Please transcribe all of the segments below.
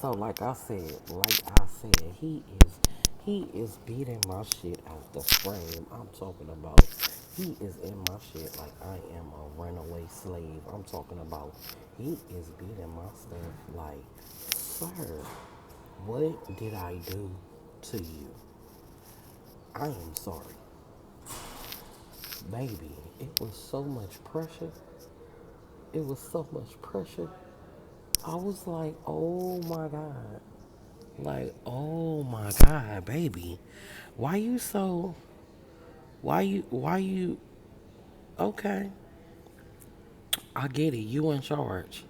So he is beating my shit out the frame. I'm talking about he is in my shit like I am a runaway slave. I'm talking about he is beating my stuff like, sir, what did I do to you? I am sorry. Baby, it was so much pressure. It was so much pressure. I was like, oh my God. Like, oh my God, baby. Why you so, why you, okay. I get it. You in charge.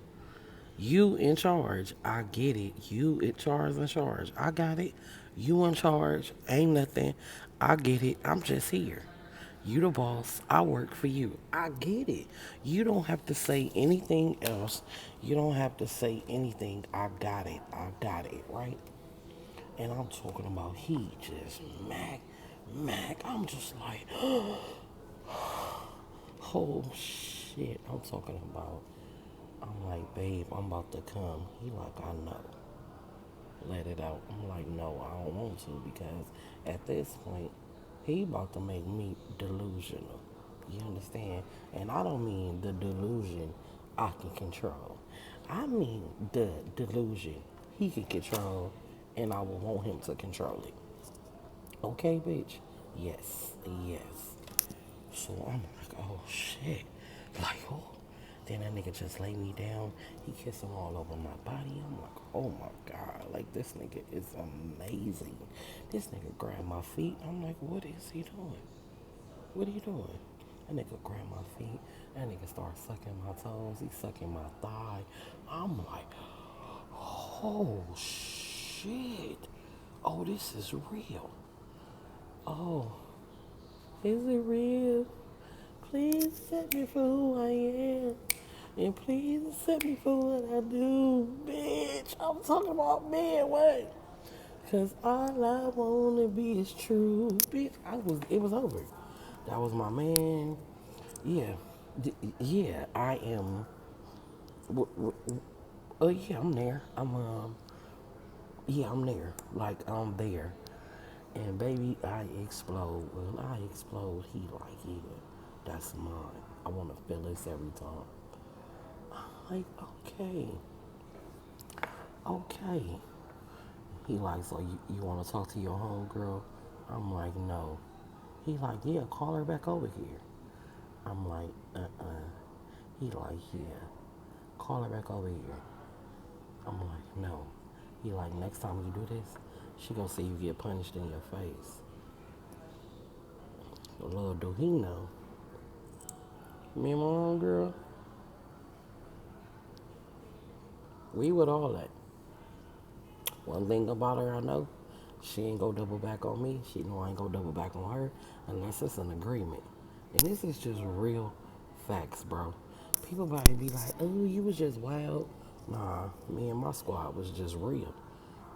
You in charge. I get it. You in charge in charge. I got it. You in charge. Ain't nothing. I get it. I'm just here. You the boss. I work for you. I get it. You don't have to say anything else. You don't have to say anything. I got it. I got it. Right? And I'm talking about he just Mac. I'm just like, oh shit. I'm talking about. I'm like, babe, I'm about to come. He like, I know. Let it out. I'm like, no, I don't want to because at this point, he about to make me delusional. You understand? And I don't mean the delusion I can control. I mean the delusion he can control and I will want him to control it. Okay, bitch? Yes, yes. So I'm like, oh shit. Like, oh. Then that nigga just lay me down. He kissing all over my body. I'm like, oh my God. Like, this nigga is amazing. This nigga grabbed my feet. I'm like, what is he doing? What are you doing? That nigga grabbed my feet. That nigga started sucking my toes. He sucking my thigh. I'm like, oh shit. Oh, this is real. Oh, is it real? Please accept me for who I am. And please accept me for what I do. Bitch, I'm talking about man, what? Cause all I wanna be is true. Bitch, it was over. That was my man. Yeah. Yeah, I am. Oh yeah, I'm there. Yeah, I'm there. Like, I'm there. And baby, I explode. When I explode, he like, yeah, that's mine. I want to feel this every time. Like, okay, okay. He like, so you want to talk to your homegirl? I'm like, no. He like, yeah, call her back over here. I'm like, He like, yeah, call her back over here. I'm like, no. He like, next time you do this, she gonna see you get punched in your face. Little do he know, me and my homegirl, we with all that. One thing about her I know, she ain't go double back on me. She know I ain't go double back on her unless it's an agreement. And this is just real facts, bro. People might be like, oh, you was just wild. Nah, me and my squad was just real.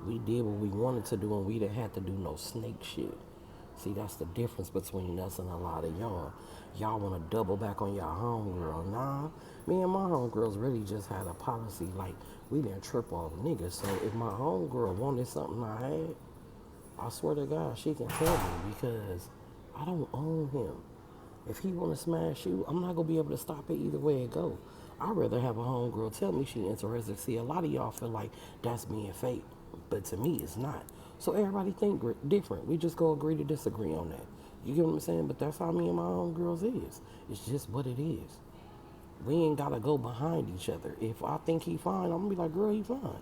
We did what we wanted to do and we didn't have to do no snake shit. See, that's the difference between us and a lot of y'all. Y'all want to double back on your homegirl. Nah, me and my homegirls really just had a policy like we didn't trip off niggas. So if my homegirl wanted something I had, I swear to God, she can tell me because I don't own him. If he want to smash you, I'm not going to be able to stop it either way it go. I'd rather have a homegirl tell me she interested. See, a lot of y'all feel like that's being fake, but to me, it's not. So everybody think different. We just go agree to disagree on that. You get what I'm saying? But that's how me and my homegirls is. It's just what it is. We ain't got to go behind each other. If I think he fine, I'm going to be like, girl, he fine.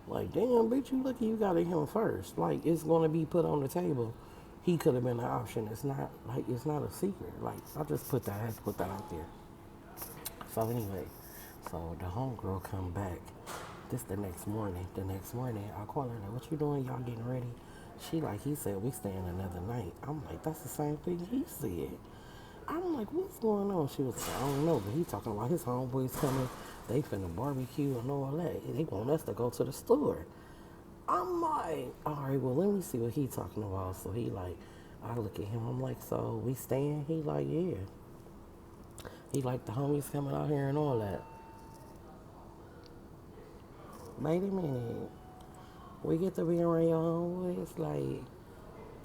Like, damn, bitch, you lucky you got at him first. Like, it's gonna be put on the table. He could have been an option. It's not like it's not a secret. Like, I just I had to put that out there. So anyway, so the homegirl come back. This the next morning. The next morning, I call her like, "What you doing? Y'all getting ready?" She like, he said we staying another night. I'm like, that's the same thing he said. I'm like, what's going on? She was like, I don't know, but he talking about his homeboys coming. They finna barbecue and all that. They want us to go to the store. I'm like, all right, well, let me see what he talking about. So he like, I look at him. I'm like, so we staying? He like, yeah. He like the homies coming out here and all that. Wait a minute. We get to be around your homeboys. Like,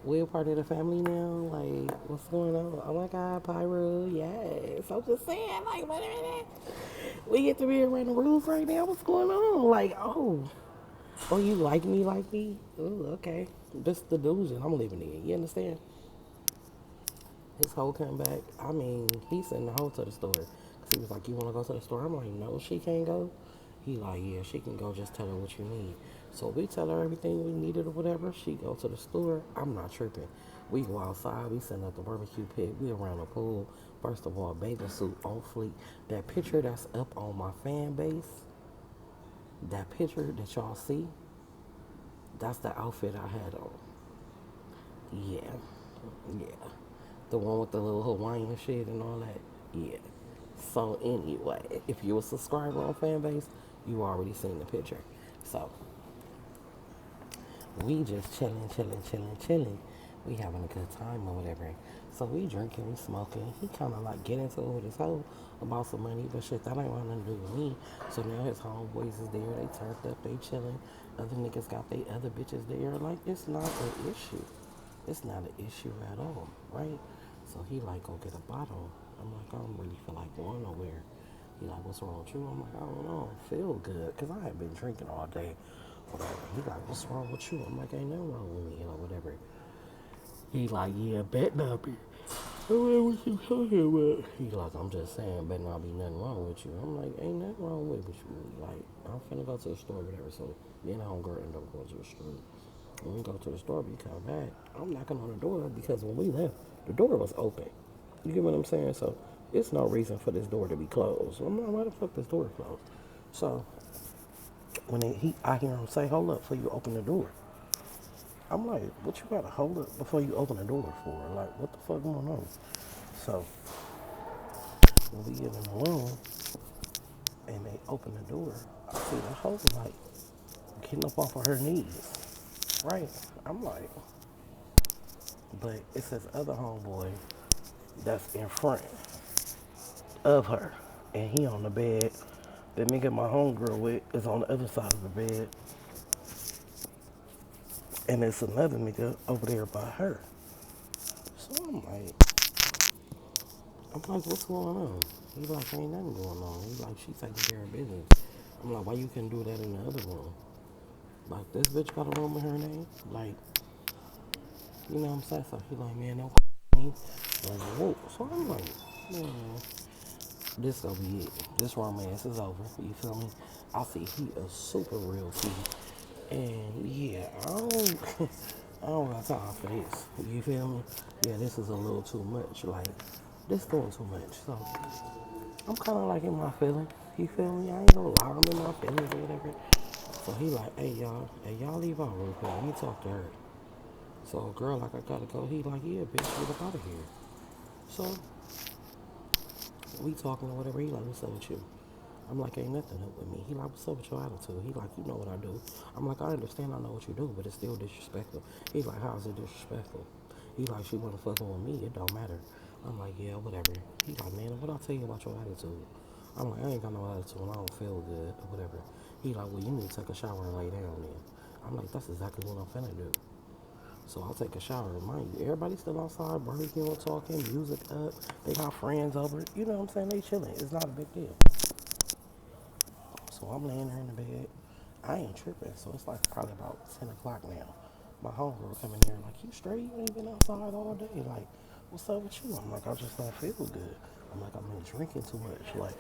we're part of the family now. Like, what's going on? Oh my God, Pyro, yes. I'm just saying, like, wait a minute. We get to be around the rules right now. What's going on? Like, oh, you like me? Ooh, okay. This delusion I'm living in. You understand? His whole comeback. I mean, he sent the hoe to the store. Cause he was like, "You want to go to the store?" I'm like, "No, she can't go." He like, "Yeah, she can go. Just tell her what you need." So we tell her everything we needed or whatever. She go to the store. I'm not tripping. We go outside. We send up the barbecue pit. We around the pool. First of all, bathing suit on fleek. That picture that's up on my fan base. That picture that y'all see. That's the outfit I had on. Yeah, yeah. The one with the little Hawaiian shit and all that. Yeah. So anyway, if you a subscriber on Fanbase, you already seen the picture. So we just chilling, chilling, chilling, chilling. We having a good time or whatever. So we drinking, we smoking. He kind of like get into it with his hoe about some money, but shit, that ain't want nothing to do with me. So now his homeboys is there. They turned up, they chilling. Other niggas got they other bitches there. Like, it's not an issue. It's not an issue at all, right? So he like go get a bottle. I'm like, I don't really feel like going nowhere. He like, what's wrong with you? I'm like, I don't know, I feel good, cause I ain't been drinking all day. Whatever. He like, what's wrong with you? I'm like, ain't nothing wrong with me, whatever. He like, yeah, bet not be. I'm like, what you talking about? He like, I'm just saying, bet not be nothing wrong with you. I'm like, ain't nothing wrong with you. Like, I'm finna go to the store, whatever. So me and the homegirl end up going to the store. When we go to the store, we come back. I'm knocking on the door because when we left, the door was open. You get what I'm saying? So it's no reason for this door to be closed. I'm like, why the fuck this door is closed? So when I hear him say, "Hold up," before you open the door. I'm like, what you gotta hold up before you open the door for? Like, what the fuck going on? So when we get in the room and they open the door, I see the hoe like getting up off of her knees. Right? I'm like, but it's this other homeboy that's in front of her. And he on the bed. The nigga my homegirl with is on the other side of the bed. And it's another nigga over there by her. So I'm like, what's going on? He like, ain't nothing going on. He like, she taking care of business. I'm like, why you couldn't do that in the other room? Like, this bitch got a room in her name? Like, you know what I'm saying? So he like, man, don't me. Like, whoa. So I'm like, man, this gonna be it. This romance is over. You feel me? I see he a super real T. And yeah, I don't I don't got time for this. You feel me? Yeah, this is a little too much. Like, this doing too much. So I'm kinda like in my feelings. You feel me? I ain't gonna lie, I'm in my feelings or whatever. So he like, hey y'all leave out real quick. Let me talk to her. So a girl like I gotta go. He like, yeah, bitch, get up out of here. So we talking or whatever. He like, what's up with you? I'm like, ain't nothing up with me. He like, what's up with your attitude? He like, you know what I do. I'm like, I understand, I know what you do, but it's still disrespectful. He like, how's it disrespectful? He like, she wasn't fucking with me, it don't matter. I'm like, yeah, whatever. He like, man, what I tell you about your attitude? I'm like, I ain't got no attitude, I don't feel good, or whatever. He like, well, you need to take a shower and lay down then. I'm like, that's exactly what I'm finna do. So I'll take a shower. Mind you, everybody's still outside, barbecuing, talking, music up. They got friends over. You know what I'm saying? They chilling. It's not a big deal. So I'm laying there in the bed. I ain't tripping. So it's like probably about 10 o'clock now. My homegirl coming there like, you straight? You ain't been outside all day. Like, what's up with you? I'm like, I just don't feel good. I'm like, I've been drinking too much. Like,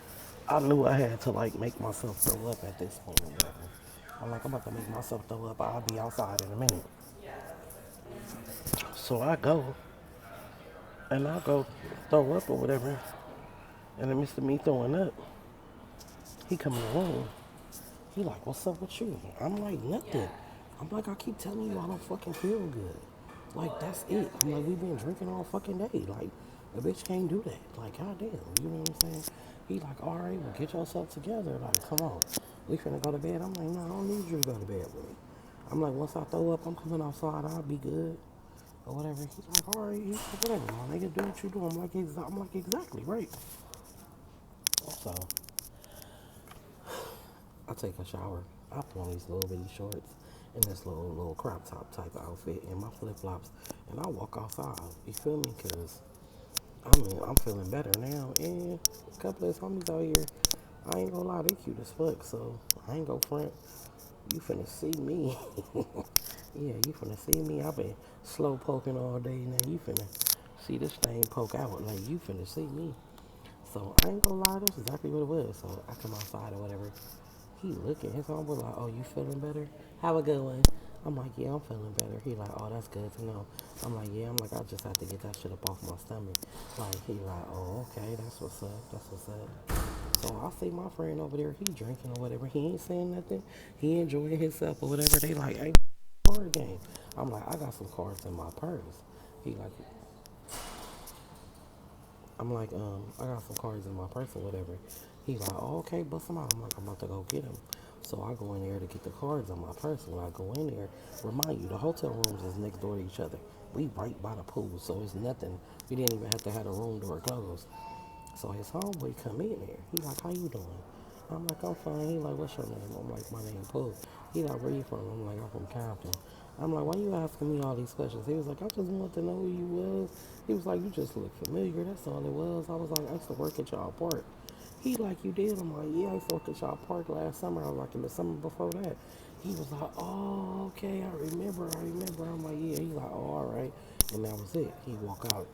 I knew I had to like make myself throw up at this point or whatever. I'm like, I'm about to make myself throw up. I'll be outside in a minute. So I go and I go throw up or whatever. And in the midst of me throwing up, he come in the room. He like, what's up with you? I'm like, nothing. I'm like, I keep telling you I don't fucking feel good. Like, that's it. I'm like, we been drinking all fucking day. Like, a bitch can't do that. Like, goddamn, you know what I'm saying? He like, all right, well, get yourself together. Like, come on. We finna go to bed. I'm like, no, I don't need you to go to bed with me. I'm like, once I throw up, I'm coming outside. I'll be good. Or whatever. He's like, all right, he's like, whatever, my nigga, do what you do. I'm like, exactly, right. So, I take a shower. I put on these little bitty shorts in this little crop top type outfit and my flip flops, and I walk outside. You feel me? Cause I mean I'm feeling better now, and a couple of his homies out here, I ain't gonna lie, they cute as fuck. So I ain't go front. You finna see me. Yeah, you finna see me. I've been slow poking all day. Now you finna see this thing poke out. Like you finna see me. So I ain't gonna lie, that's exactly what it was. So I come outside or whatever. He looking, his arm was like, "Oh, you feeling better? Have a good one." I'm like, "Yeah, I'm feeling better." He like, "Oh, that's good to know." I'm like, "Yeah." I'm like, "I just have to get that shit up off my stomach." Like he like, "Oh, okay, that's what's up. That's what's up." So I see my friend over there, he drinking or whatever. He ain't saying nothing. He enjoying himself or whatever. They like, "Hey, card game." I'm like, "I got some cards in my purse." He like, I'm like, I got some cards in my purse or whatever. He like, "Oh, okay, bust them out." I'm like, "I'm about to go get them." So I go in there to get the cards on my purse. When I go in there, remind you, the hotel rooms is next door to each other. We right by the pool, so it's nothing. We didn't even have to have the room door closed. So his homeboy come in there. He like, "How you doing?" I'm like, "I'm fine." He like, "What's your name?" I'm like, "My name Pooh." He like, "Where you from?" I'm like, "I'm from Compton." I'm like, "Why you asking me all these questions?" He was like, "I just wanted to know who you was." He was like, "You just look familiar." That's all it was. I was like, "I used to work at y'all park." He like, "You did?" I'm like, "Yeah, I used to work at y'all park last summer." I was like, "In the summer before that." He was like, "Oh, okay, I remember, I remember." I'm like, "Yeah." He like, "Oh, all right." And that was it. He walk out.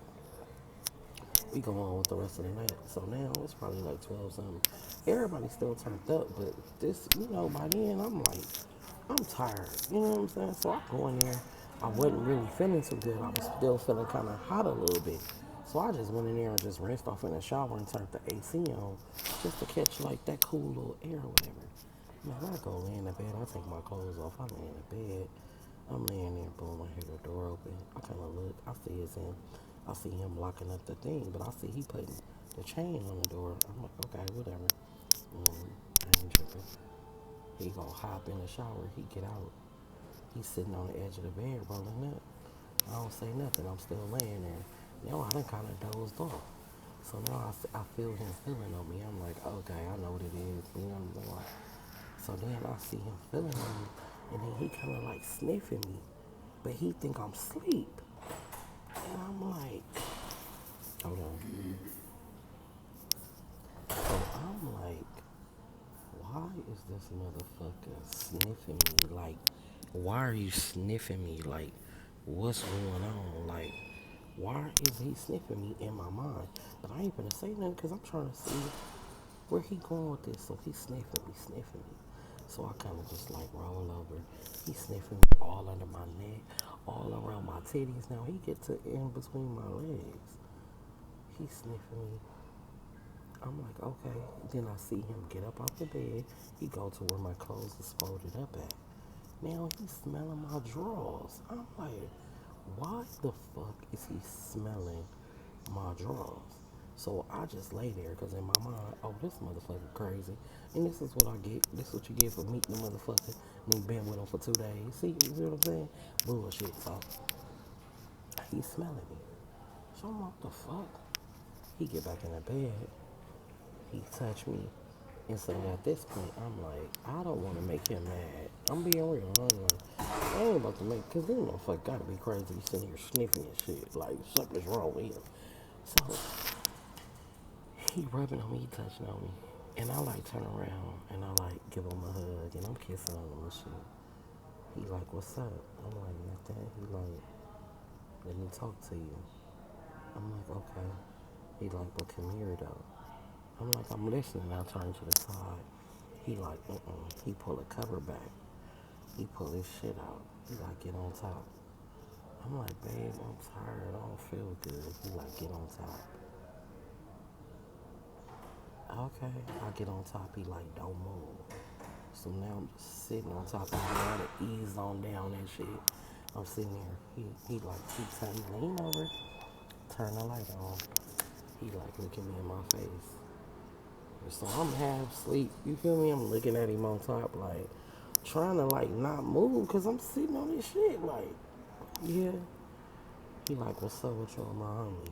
We go on with the rest of the night. So now it's probably like 12 something. Everybody's still turned up, but this, by then I'm tired. You know what I'm saying? So I go in there. I wasn't really feeling too good. I was still feeling kind of hot a little bit. So I just went in there and just rinsed off in the shower and turned the AC on just to catch like that cool little air or whatever. Man, I go lay in the bed. I take my clothes off. I lay in the bed. I'm laying there, boom, I hear the door open. I kind of look. I see his him. I see him locking up the thing, but I see he putting the chain on the door. I'm like, okay, whatever. I ain't tripping. He gonna hop in the shower. He get out. He's sitting on the edge of the bed, rolling up. I don't say nothing. I'm still laying there. Now I done kind of dozed off. So now I feel him feeling on me. I'm like, okay, I know what it is. You know what I'm saying? So then I see him feeling on me, and then he kind of like sniffing me, but he think I'm asleep. And I'm like, hold on. So I'm like, why is this motherfucker sniffing me? Like, why are you sniffing me? Like, what's going on? Like, why is he sniffing me in my mind? But I ain't gonna say nothing because I'm trying to see where he going with this. So he's sniffing me. So I kind of just like roll over. He's sniffing me all under my neck, all around my titties. Now he get to in between my legs. He's sniffing me. I'm like, okay. Then I see him get up off the bed. He go to where my clothes is folded up at. Now he's smelling my drawers. I'm like, why the fuck is he smelling my drawers? So I just lay there because in my mind, oh, this motherfucker crazy. And this is what I get. This is what you get for meeting the motherfucker and then been with him for 2 days. See, you see what I'm saying? Bullshit. So he's smelling me. So I'm like, what the fuck? He get back in the bed. He touched me. And so at this point, I'm like, I don't want to make him mad. I'm being real. I'm like, I ain't about to make, because this motherfucker gotta be crazy. He's sitting here sniffing and shit. Like, something's wrong with him. So he rubbing on me, he touching on me. And I like turn around and I like give him a hug and I'm kissing on him and shit. He like, what's up? I'm like, nothing. He like, let me talk to you. I'm like, okay. He like, but come here though. I'm like, I'm listening. I turn to the side. He like, He pull a cover back. He pull his shit out. He like, get on top. I'm like, babe, I'm tired. I don't feel good. He like, get on top. Okay. I get on top. He like, don't move. So now I'm just sitting on top of him. I to ease on down and shit. I'm sitting there. He like keeps telling me, lean over, turn the light on. He like looking me in my face. So I'm half asleep. You feel me? I'm looking at him on top, like trying to like not move because I'm sitting on this shit. Like, yeah. He like, what's up with you and my homie?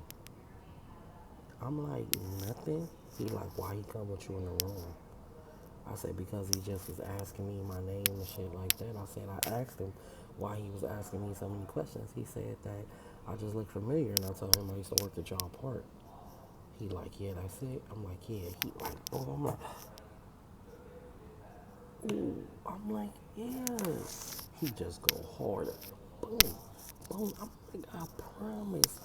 I'm like, nothing. He like, why he come with you in the room? I said, because he just was asking me my name and shit like that. I said, I asked him why he was asking me so many questions. He said that I just looked familiar, and I told him I used to work at y'all park. He like, yeah, that's it. I'm like, yeah. He like, oh, I'm like, ooh. I'm like, yeah. He just go harder. Boom, boom. I'm like, I promise.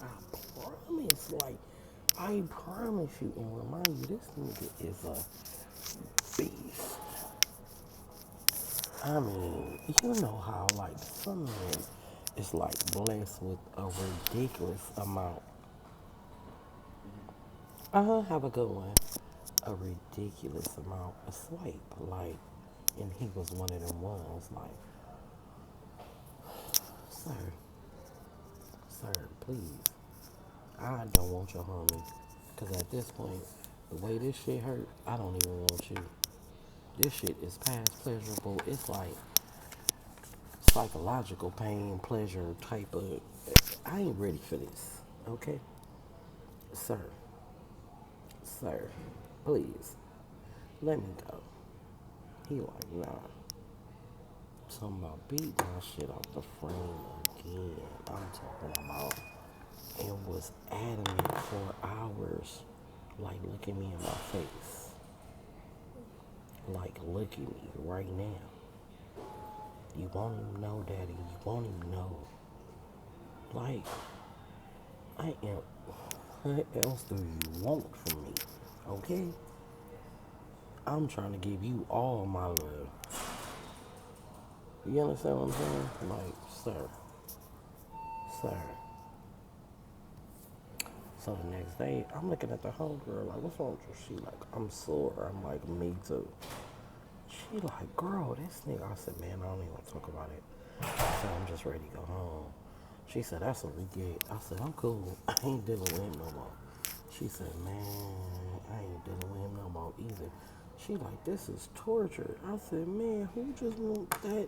Like, I promise you, and remind you, this nigga is a beast. I mean, you know how like some men is like blessed with a ridiculous amount. Have a good one. A ridiculous amount of sleep, like, and he was one of them ones. Like, sir, sir, please, I don't want your homie, cause at this point, the way this shit hurt, I don't even want you. This shit is past pleasurable. It's like psychological pain, pleasure type of. I ain't ready for this. Okay, sir, sir, please, let me go. He like, nah. Talking about beat my shit off the frame again. I'm talking about, and was adamant for hours. Like, look at me in my face. Like, look at me right now. You won't even know, daddy. You won't even know. Like, I am. What else do you want from me? Okay? I'm trying to give you all my love. You understand what I'm saying? Like, sir. So the next day, I'm looking at the homegirl like, what's wrong with you? She like, I'm sore. I'm like, me too. She like, girl, this nigga. I said, man, I don't even want to talk about it. I said, I'm just ready to go home. She said, that's what we get. I said, I'm cool. I ain't dealing with him no more. She said, man, I ain't dealing with him no more either. She like, this is torture. I said, man, who just want that?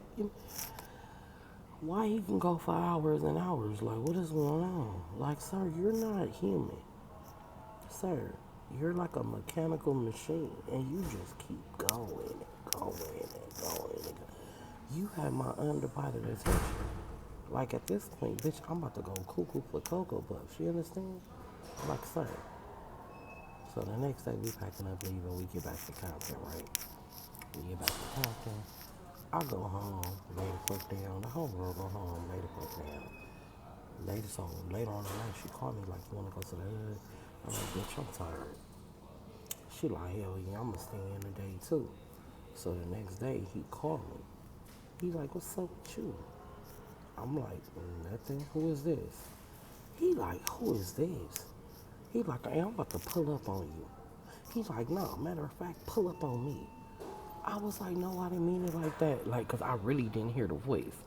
Why he can go for hours and hours? Like, what is going on? Like, sir, you're not human. Sir, you're like a mechanical machine, and you just keep going and going and going. You have my undivided attention. Like at this point, bitch, I'm about to go cuckoo for Cocoa Puffs. You understand? Like, sir. So the next day, we packing up, leaving. We get back to Compton, right? We get back to Compton. I go home, lay the fuck down. The whole world go home, lay the fuck down. Later on the night, she called me like, you wanna go to the hood? I'm like, bitch, I'm tired. She like, hell yeah, I'ma stay in today too. So the next day, he called me. He like, what's up with you? I'm like, nothing. Who is this? He like, who is this? He like, hey, I'm about to pull up on you. He's like, no, matter of fact, pull up on me. I was like, no, I didn't mean it like that. Like, cause I really didn't hear the voice.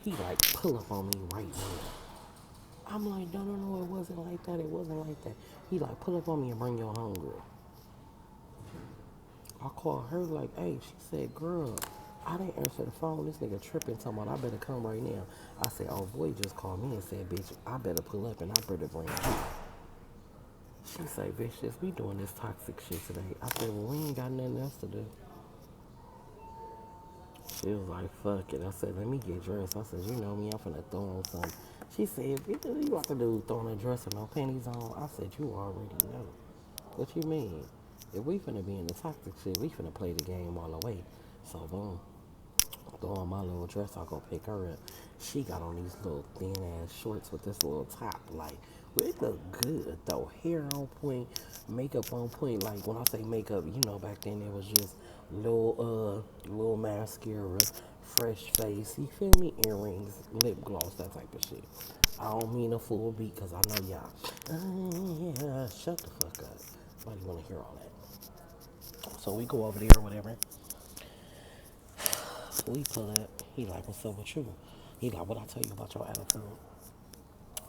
He like, pull up on me right now. I'm like, no, it wasn't like that. It wasn't like that. He like, pull up on me and bring your homegirl. I called her like, hey, she said, girl, I didn't answer the phone. This nigga tripping, talking about I better come right now. I said, oh, boy just called me and said, bitch, I better pull up and I better bring you. She say, bitch, just we doing this toxic shit today. I said, well, we ain't got nothing else to do. She was like, fuck it. I said, let me get dressed. I said, you know me, I'm finna throw on something. She said, what do you have to do throwing a dress and no panties on? I said, you already know. What you mean? If we finna be in the toxic shit, we finna play the game all the way. So boom, throw on my little dress, I'll go pick her up. She got on these little thin ass shorts with this little top. Like, it look good though. Hair on point, makeup on point. Like when I say makeup, you know back then it was just little mascara, fresh face. You feel me? Earrings, lip gloss, that type of shit. I don't mean a full beat because I know y'all. Yeah, shut the fuck up. Nobody want to hear all that. So we go over there or whatever. We pull up. He like, what's up with you? He like, what I tell you about your attitude?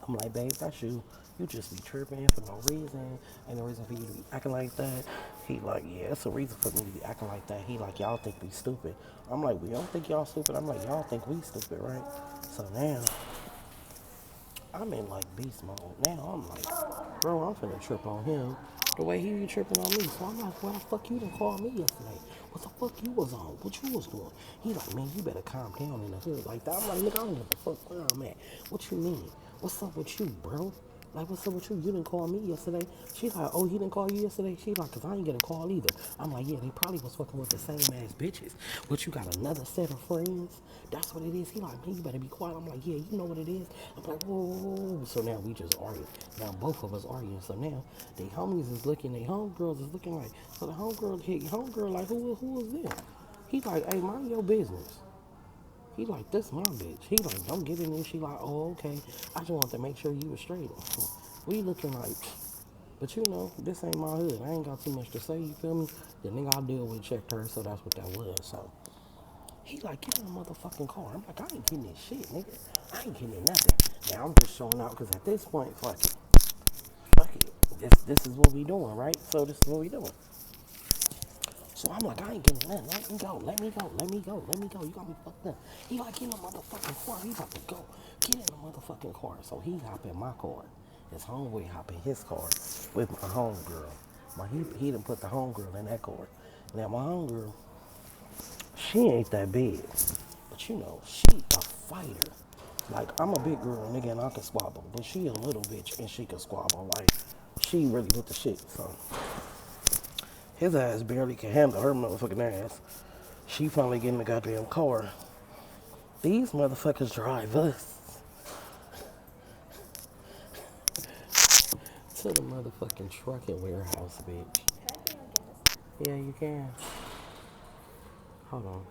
I'm like, babe, that's you. You just be tripping for no reason. Ain't no reason for you to be acting like that. He like, yeah, it's a reason for me to be acting like that. He like, y'all think we stupid. I'm like, we don't think y'all stupid. I'm like, y'all think we stupid, right? So now, I'm in like beast mode. Now I'm like, bro, I'm finna trip on him. the way he be tripping on me. So I'm like, why the fuck you didn't call me yesterday? What the fuck you was on? What you was doing? He like, man, you better calm down in the hood like that. I'm like, nigga, I don't give a fuck where I'm at. What you mean? What's up with you, bro? Like, what's up with you? You didn't call me yesterday. She's like, oh, he didn't call you yesterday? She like, cause I ain't get a call either. I'm like, yeah, they probably was fucking with the same ass bitches. But you got another set of friends? That's what it is. He like, man, you better be quiet. I'm like, yeah, you know what it is. I'm like, whoa, whoa, whoa. So now we just arguing. Now both of us arguing. So now the homies is looking, they homegirls is looking like, so the homegirl like, who was there? He like, hey, mind your business. He like, this my bitch. He like, don't get in there. She like, oh, okay. I just want to make sure you was straight. We looking like, but you know, this ain't my hood. I ain't got too much to say, you feel me? The nigga I deal with checked her, so that's what that was. So he like, get in the motherfucking car. I'm like, I ain't getting this shit, nigga. I ain't getting nothing. Now I'm just showing out because at this point, fuck it. Fuck it. This is what we doing, right? So this is what we doing. So I'm like, I ain't getting nothing. Let me go. Let me go. Let me go. Let me go. You got me fucked up. He like, get in the motherfucking car. He about to go. Get in the motherfucking car. So he hop in my car. His homeboy hop in his car with my homegirl. He done put the homegirl in that car. Now my homegirl, she ain't that big. But you know, she a fighter. Like, I'm a big girl, nigga, and I can squabble. But she a little bitch and she can squabble. Like, she really with the shit. So his ass barely can handle her motherfucking ass. She finally get in the goddamn car. These motherfuckers drive us to the motherfucking trucking warehouse, bitch. Yeah, you can. Hold on.